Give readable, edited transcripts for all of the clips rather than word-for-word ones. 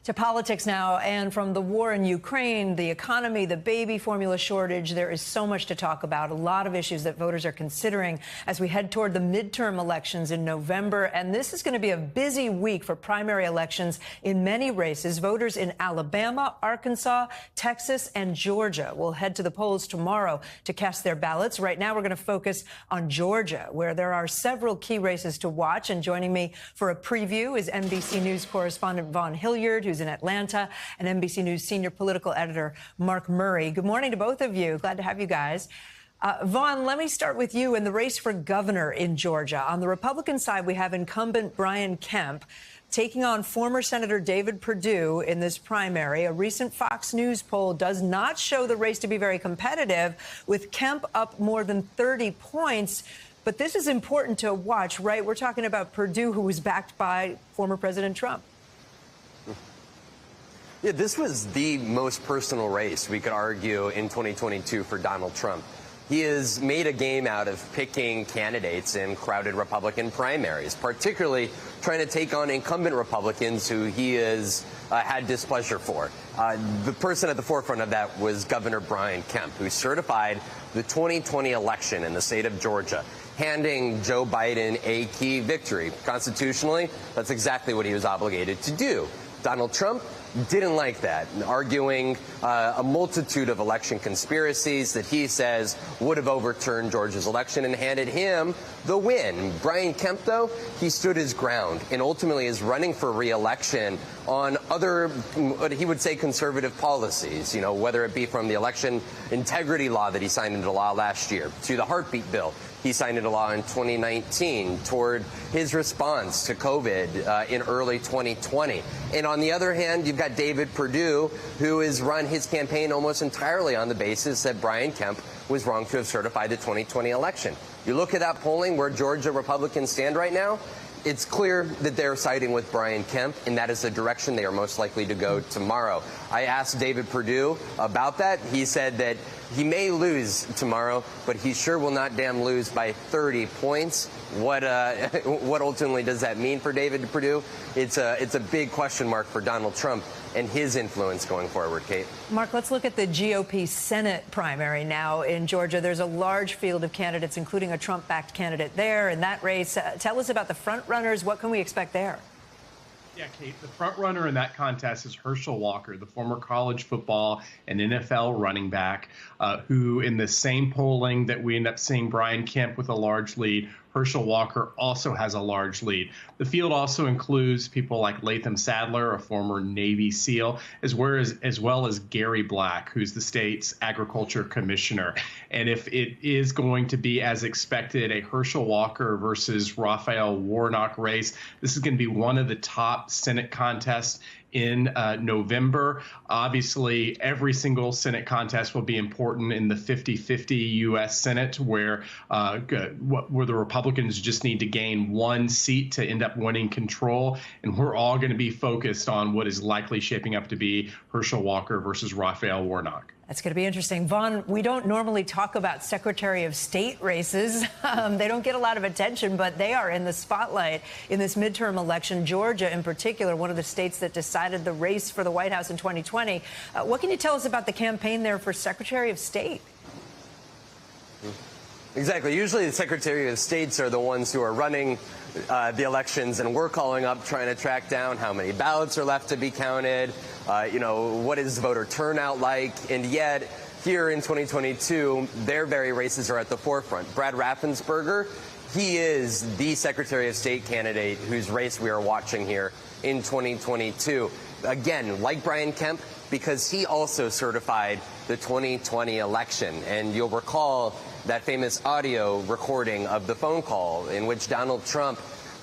To politics now, and from the war in Ukraine, the economy, the baby formula shortage, there is so much to talk about, a lot of issues that voters are considering as we head toward the midterm elections in November. And this is going to be a busy week for primary elections in many races. Voters in Alabama, Arkansas, Texas, and Georgia will head to the polls tomorrow to cast their ballots. Right now, we're going to focus on Georgia, where there are several key races to watch. And joining me for a preview is NBC News correspondent Vaughn Hillyard, who's in Atlanta, and NBC News senior political editor Mark Murray. Good morning to both of you. Glad to have you guys. Vaughn, let me start with you in the race for governor in Georgia. On the Republican side, we have incumbent Brian Kemp taking on former Senator David Perdue in this primary. A recent Fox News poll does not show the race to be very competitive, with Kemp up more than 30 points. But this is important to watch, right? We're talking about Perdue, who was backed by former President Trump. Yeah, this was the most personal race, we could argue, in 2022 for Donald Trump. He has made a game out of picking candidates in crowded Republican primaries, particularly trying to take on incumbent Republicans who he has had displeasure for. The person at the forefront of that was Governor Brian Kemp, who certified the 2020 election in the state of Georgia, handing Joe Biden a key victory. Constitutionally, that's exactly what he was obligated to do. Donald Trump didn't like that, arguing a multitude of election conspiracies that he says would have overturned Georgia's election and handed him the win. Brian Kemp, though, he stood his ground and ultimately is running for re-election on other, what he would say, conservative policies, whether it be from the election integrity law that he signed into law last year to the heartbeat bill he signed into law in 2019, toward his response to COVID in early 2020. And on the other hand, you've got David Perdue, who has run his campaign almost entirely on the basis that Brian Kemp was wrong to have certified the 2020 election. You look at that polling where Georgia Republicans stand right now, it's clear that they're siding with Brian Kemp, and that is the direction they are most likely to go tomorrow. I asked David Perdue about that. He said that he may lose tomorrow, but he sure will not damn lose by 30 points. What ultimately does that mean for David Perdue? It's a big question mark for Donald Trump and his influence going forward, Kate. Mark, let's look at the GOP Senate primary now in Georgia. There's a large field of candidates, including a Trump-backed candidate there in that race. Tell us about the front runners. What can we expect there? Yeah, Kate, the front runner in that contest is Herschel Walker, the former college football and NFL running back, who in the same polling that we end up seeing Brian Kemp with a large lead, Herschel Walker also has a large lead. The field also includes people like Latham Sadler, a former Navy SEAL, as well as Gary Black, who's the state's agriculture commissioner. And if it is going to be, as expected, a Herschel Walker versus Raphael Warnock race, this is going to be one of the top Senate contests in November. Obviously, every single Senate contest will be important in the 50-50 U.S. Senate, where the Republicans just need to gain one seat to end up winning control. And we're all going to be focused on what is likely shaping up to be Herschel Walker versus Raphael Warnock. That's going to be interesting. Vaughn, we don't normally talk about Secretary of State races. They don't get a lot of attention, but they are in the spotlight in this midterm election. Georgia, in particular, one of the states that decided the race for the White House in 2020. What can you tell us about the campaign there for Secretary of State? Exactly. Usually the Secretary of States are the ones who are running the elections, and we're calling up trying to track down how many ballots are left to be counted, what is voter turnout like, and yet here in 2022, their very races are at the forefront. Brad Raffensperger, he is the Secretary of State candidate whose race we are watching here in 2022. Again, like Brian Kemp, because he also certified the 2020 election. And you'll recall that famous audio recording of the phone call in which Donald Trump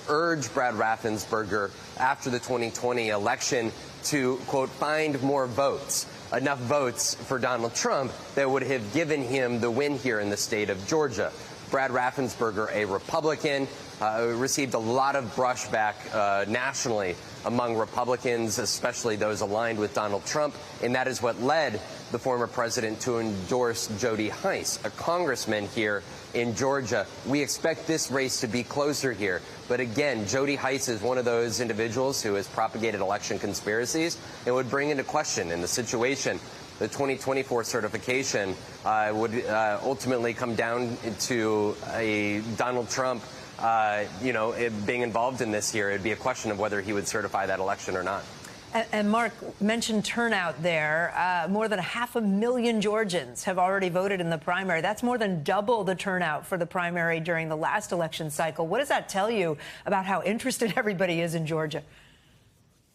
urged Brad Raffensperger after the 2020 election to, quote, find more votes, enough votes for Donald Trump that would have given him the win here in the state of Georgia. Brad Raffensperger, a Republican, received a lot of brushback nationally among Republicans, especially those aligned with Donald Trump, and that is what led the former president to endorse Jody Hice, a congressman here in Georgia. We expect this race to be closer here. But again, Jody Hice is one of those individuals who has propagated election conspiracies and would bring into question in the situation. The 2024 certification would ultimately come down to a Donald Trump being involved in this here. It'd be a question of whether he would certify that election or not. And Mark mentioned turnout there. More than 500,000 Georgians have already voted in the primary. That's more than double the turnout for the primary during the last election cycle. What does that tell you about how interested everybody is in Georgia?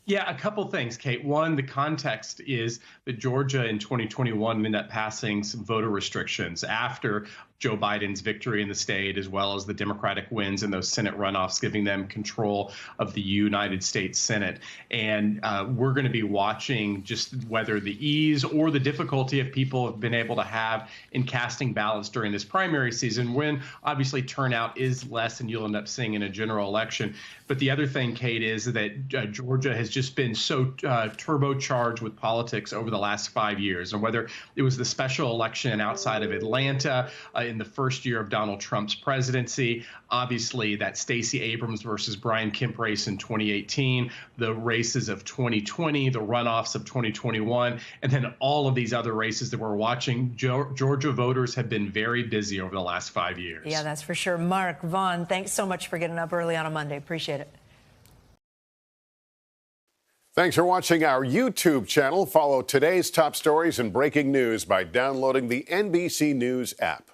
Yeah, a couple things, Kate. One, the context is that Georgia in 2021 ended up passing some voter restrictions after Joe Biden's victory in the state, as well as the Democratic wins in those Senate runoffs, giving them control of the United States Senate. And we're going to be watching just whether the ease or the difficulty of people have been able to have in casting ballots during this primary season, when obviously turnout is less than you'll end up seeing in a general election. But the other thing, Kate, is that Georgia has just been so turbocharged with politics over the last 5 years. And whether it was the special election outside of Atlanta in the first year of Donald Trump's presidency, obviously that Stacey Abrams versus Brian Kemp race in 2018, the races of 2020, the runoffs of 2021, and then all of these other races that we're watching, Georgia voters have been very busy over the last 5 years. Yeah, that's for sure. Mark, Vaughn, thanks so much for getting up early on a Monday. Appreciate it. Thanks for watching our YouTube channel. Follow today's top stories and breaking news by downloading the NBC News app.